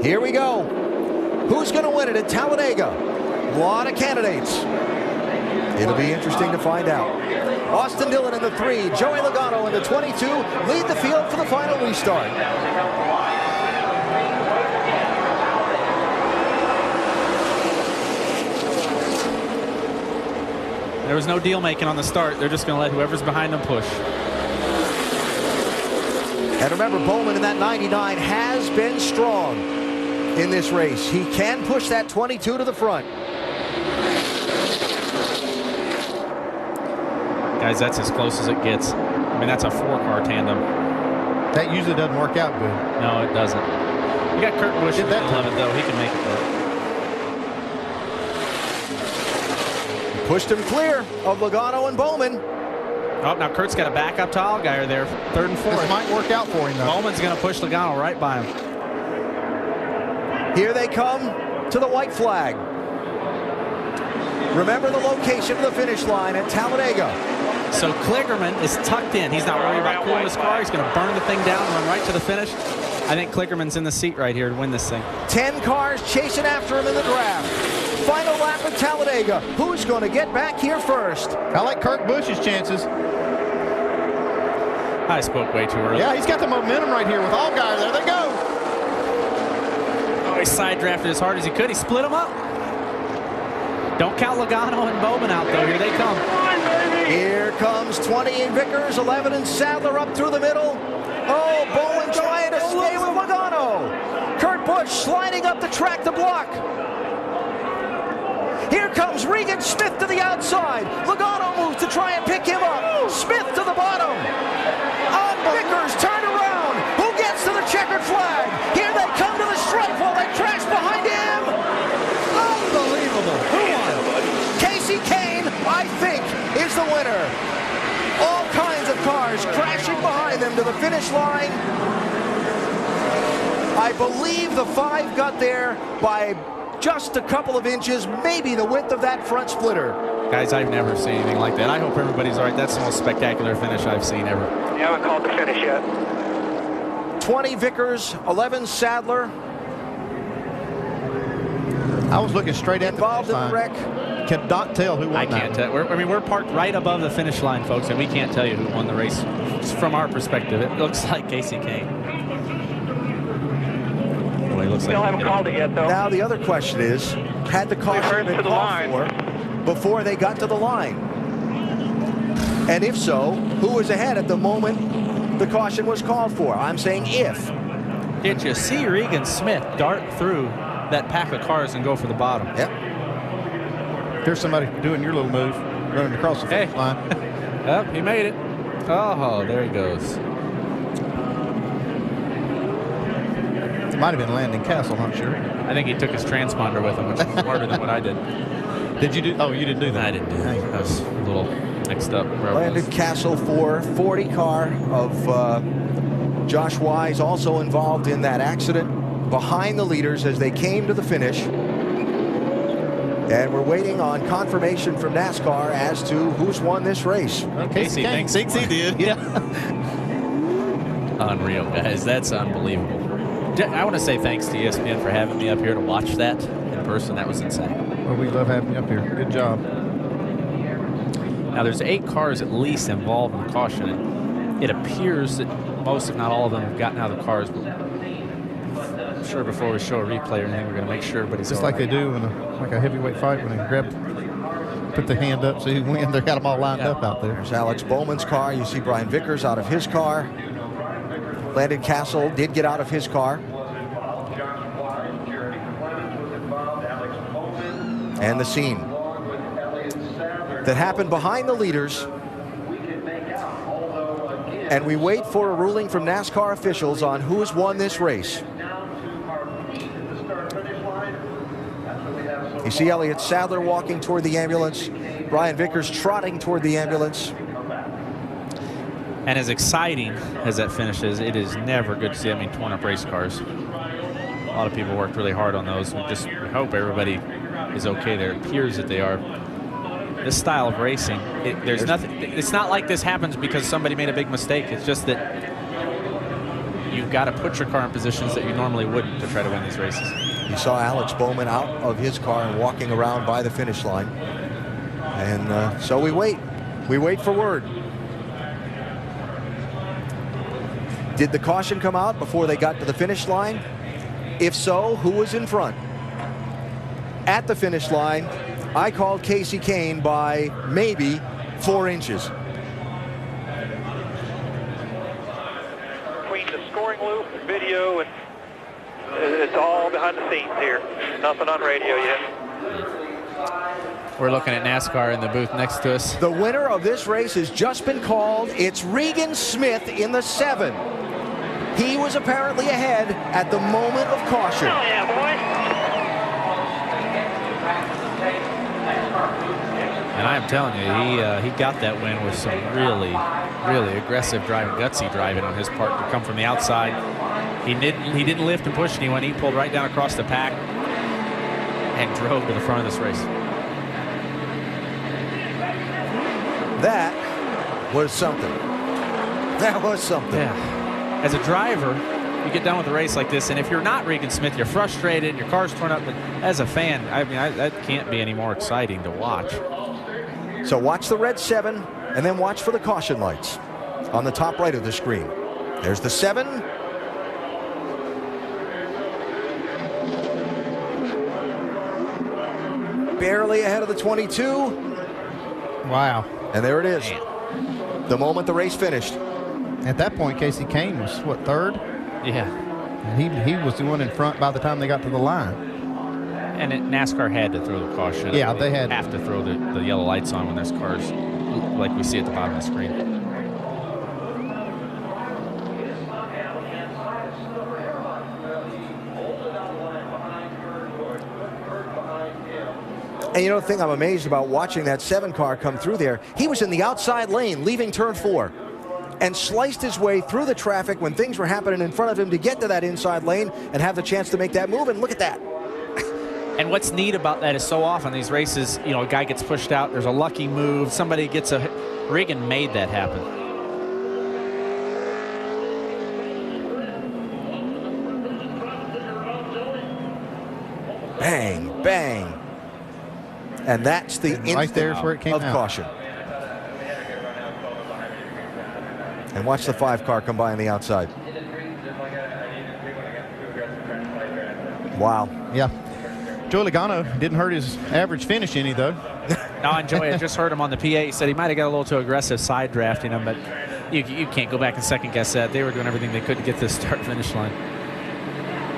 Here we go. Who's going to win it at Talladega? A lot of candidates. It'll be interesting to find out. Austin Dillon in the 3, Joey Logano in the 22 lead the field for the final restart. There was no deal making on the start. They're just going to let whoever's behind them push. And remember, Bowman in that 99 has been strong in this race. He can push that 22 to the front. Guys, that's as close as it gets. I mean, that's a 4-car tandem. That usually doesn't work out good. No, it doesn't. You got Kurt Busch in that 11th, though. He can make it work. Pushed him clear of Logano and Bowman. Oh, now Kurt's got a backup tile guy there, 3rd and 4th. This might work out for him, though. Bowman's going to push Logano right by him. Here they come to the white flag. Remember the location of the finish line at Talladega. So Kligerman is tucked in. He's not worried about cooling his car. He's going to burn the thing down and run right to the finish. I think Kligerman's in the seat right here to win this thing. 10 cars chasing after him in the draft. Final lap at Talladega. Who's going to get back here first? I like Kurt Busch's chances. I spoke way too early. Yeah, he's got the momentum right here with Allgaier. There they go. Oh, he side drafted as hard as he could. He split them up. Don't count Logano and Bowman out, though. Here they come. Here comes 20 in Vickers, 11 in Sadler up through the middle. Oh, Bowman trying to stay with Logano. Kurt Busch sliding up the track to block. Here comes Regan Smith to the outside. Logano moves to try and pick him up. Smith to the bottom. Vickers turned around. Who gets to the checkered flag? Here they come to the stripe while they crash behind him. Unbelievable. Who won? Casey Kane, I think, is the winner. All kinds of cars crashing behind them to the finish line. I believe the 5 got there by just a couple of inches, maybe the width of that front splitter. Guys, I've never seen anything like that. I hope everybody's all right. That's the most spectacular finish I've seen ever. You haven't called the finish yet. 20 Vickers, 11 Sadler. I was looking straight at involved the in the wreck. Cannot tell who won. I can't tell. We're parked right above the finish line, folks, and we can't tell you who won the race. From our perspective, it looks like Casey Kane. Boy, it looks Still like haven't called it yet, though. Now the other question is, had the caution been called for before they got to the line? And if so, who was ahead at the moment the caution was called for? I'm saying if. Did you see Regan Smith dart through that pack of cars and go for the bottom? Yep. There's somebody doing your little move, running across the finish line. Yep, he made it. Oh, there he goes. It might have been Landon Castle, I'm not sure. I think he took his transponder with him, which is smarter than what I did. Did you do? Oh, you didn't do that. I didn't do that. I was a little mixed up. Landon Castle for 40 car of Josh Wise, also involved in that accident behind the leaders as they came to the finish. And we're waiting on confirmation from NASCAR as to who's won this race. Casey thinks he did. Yeah. Unreal, guys. That's unbelievable. I want to say thanks to ESPN for having me up here to watch that in person. That was insane. Well, we love having you up here. Good job. Now, there's 8 cars at least involved in the caution, and it appears that most, if not all of them, have gotten out of the cars. But I'm sure before we show a replay or anything, we're going to make sure everybody's just all like right. they do in a heavyweight fight when they put the hand up, see who wins. They got them all lined up out there. There's Alex Bowman's car. You see Brian Vickers out of his car. Landon Castle did get out of his car. And the scene that happened behind the leaders. And we wait for a ruling from NASCAR officials on who's won this race. You see Elliott Sadler walking toward the ambulance. Brian Vickers trotting toward the ambulance. And as exciting as that finish is, it is never good to see. I mean, torn up race cars. A lot of people worked really hard on those. We hope everybody is okay there. It appears that they are. This style of racing, there's nothing. It's not like this happens because somebody made a big mistake. It's just that you've got to put your car in positions that you normally wouldn't to try to win these races. You saw Alex Bowman out of his car and walking around by the finish line. And so we wait. We wait for word. Did the caution come out before they got to the finish line? If so, who was in front? At the finish line, I called Casey Kane by maybe 4 inches. Between the scoring loop, video, and it's all behind the scenes here. Nothing on radio yet. We're looking at NASCAR in the booth next to us. The winner of this race has just been called. It's Regan Smith in the 7. He was apparently ahead at the moment of caution. Oh, yeah, boy. And I am telling you, he got that win with some really, really aggressive driving, gutsy driving on his part to come from the outside. He didn't lift and push anyone. He pulled right down across the pack and drove to the front of this race. That was something. That was something. Yeah. As a driver, you get done with a race like this, and if you're not Regan Smith, you're frustrated, and your car's torn up. But as a fan, I mean, that can't be any more exciting to watch. So watch the red 7, and then watch for the caution lights on the top right of the screen. There's the 7. Barely ahead of the 22. Wow. And there it is. Man. The moment the race finished. At that point, Casey Kane was, what, 3rd? Yeah. And he was the one in front by the time they got to the line. And NASCAR had to throw the caution. Yeah, they had. Have to throw the yellow lights on when there's cars like we see at the bottom of the screen. And you know the thing I'm amazed about watching that 7 car come through there, he was in the outside lane leaving turn 4 and sliced his way through the traffic when things were happening in front of him to get to that inside lane and have the chance to make that move. And look at that. And what's neat about that is so often these races, you know, a guy gets pushed out, there's a lucky move, somebody gets a... Regan made that happen. Bang, bang. And that's the And right there's where it came of out. caution. And watch the 5 car come by on the outside. Wow. Yeah. Joey Logano didn't hurt his average finish any, though. No, I enjoy it. I just heard him on the PA. He said he might have got a little too aggressive side drafting him, but you can't go back and second guess that. They were doing everything they could to get to the start-finish line.